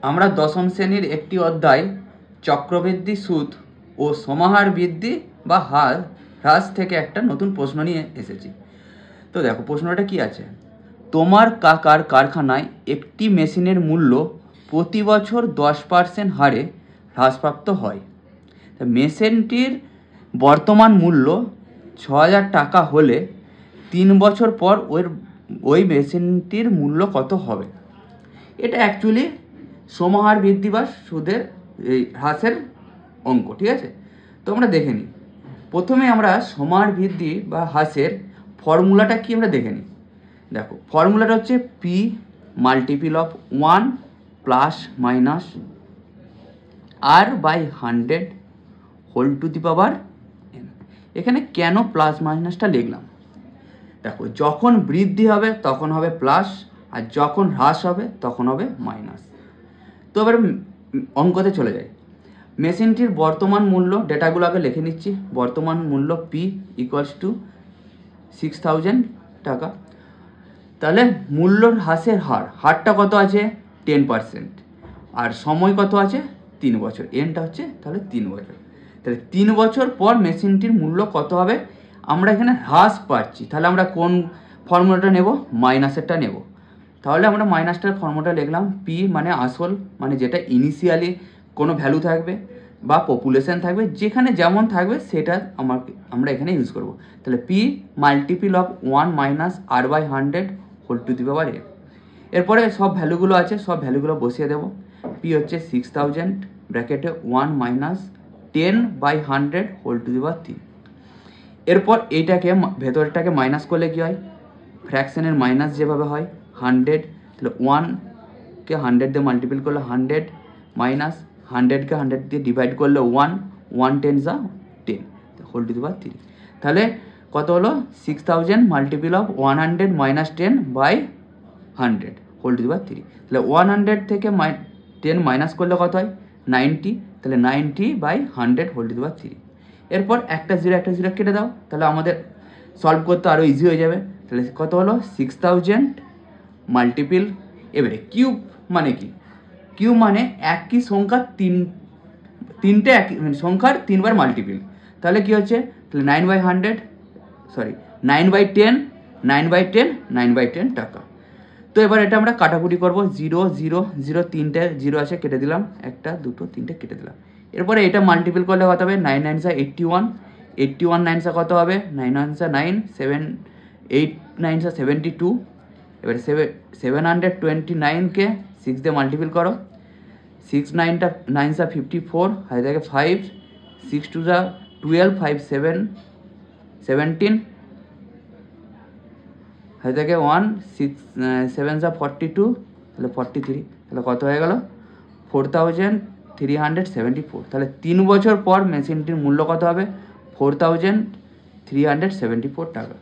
আমরা দশম শ্রেণীর একটি অধ্যায় চক্রবৃদ্ধি সুদ ও সমাহার বৃদ্ধি বা হ্রাস থেকে একটা নতুন প্রশ্ন নিয়ে এসেছি। তো দেখো প্রশ্নটা কি আছে, তোমার কাকার কারখানায় একটি মেশিনের মূল্য প্রতি বছর 10% হারে হ্রাসপ্রাপ্ত হয়। মেশিনটির বর্তমান মূল্য 6,000 টাকা হলে 3 বছর পর ওই মেশিনটির মূল্য কত হবে? এটা অ্যাকচুয়ালি সমাহার বৃদ্ধি বা সুদের হ্রাসের অঙ্ক, ঠিক আছে? তো আমরা দেখে নিই। প্রথমে আমরা সমাহার বৃদ্ধি বা হ্রাসের ফর্মুলাটা কি আমরা দেখে নিই। দেখো ফর্মুলাটা হচ্ছে P multiple of 1 plus minus R by 100 whole to the power n। এখানে কেন প্লাস মাইনাসটা লিখলাম? দেখো যখন বৃদ্ধি হবে তখন হবে প্লাস, আর যখন হ্রাস হবে তখন হবে মাইনাস। তো এবার অঙ্কতে চলে যায়। মেশিনটির বর্তমান মূল্য, ডেটাগুলো আগে লিখে নিচ্ছি। বর্তমান মূল্য পি ইকুয়ালস টু 6,000 টাকা। তাহলে মূল্যর হ্রাসের হারটা কত আছে? 10%। আর সময় কত আছে? 3 বছর। এনটা হচ্ছে তাহলে 3 বছর। তাহলে 3 বছর পর মেশিনটির মূল্য কত হবে? আমরা এখানে হ্রাস পাচ্ছি, তাহলে আমরা কোন ফর্মুলাটা নেব? মাইনাসেরটা নেব। তাহলে আমরা মাইনাসটার ফর্মুলাটা লিখলাম। পি মানে আসল, মানে যেটা ইনিশিয়ালি কোনো ভ্যালু থাকবে বা পপুলেশন থাকবে, যেখানে যেমন থাকবে সেটা আমরা এখানে ইউজ করব। তাহলে P multiple of 1 minus R by 100 whole to the power n। এরপরে সব ভ্যালুগুলো আছে, সব ভ্যালুগুলো বসিয়ে দেবো। পি হচ্ছে 6,000 ব্র্যাকেটে 1 minus 10 by 100 whole to the power 3। এরপর এইটাকে ভেতরটাকে মাইনাস করলে কি হয়? ফ্র্যাকশনের মাইনাস যেভাবে হয় 100, তাহলে 1কে 100 দিয়ে মাল্টিপ্লাই করলে 100 মাইনাস 100কে 100 দিয়ে ডিভাইড করলে 1 10 যা 10 হোল টু দি পাওয়ার 3। তাহলে কত হলো? 6,000 multiple of 100 minus 10 by 100 whole to the power 3। তাহলে 100 থেকে 10 মাইনাস করলে কত হয়? 90। তাহলে 90 by 100 whole to the power 3। এরপর একটা জিরো কেটে দাও, তাহলে আমাদের সলভ করতে আরও ইজি হয়ে যাবে। তাহলে কত হলো? 6,000 মাল্টিপিল, এবারে কিউব মানে কি? কিউব মানে একই সংখ্যা তিনটে একই সংখ্যার 3 বার মাল্টিপিল। তাহলে কি হচ্ছে? তাহলে 9 বাই 10 9 বাই 10 টাকা। তো এবার এটা আমরা কাটাকুটি করবো। 0 0 0 তিনটে জিরো আছে, কেটে দিলাম। একটা দুটো তিনটে কেটে দিলাম। এরপরে এটা মাল্টিপিল করলে কত হবে? 9 9 81, 81 9 কত হবে? 9 9 9, 7 8 9 72। এবারে 729কে 6 দিয়ে মাল্টিপিল করো। 6 9 9 54, হাতে থাকে 5, 6 2 12, 5 7 17, হাতে থাকে 1, 6 7 42, তাহলে 43। তাহলে কত হয়ে গেল? 4,374। তাহলে 3 বছর পর মেশিনটির মূল্য কত হবে? 4,374 টাকা।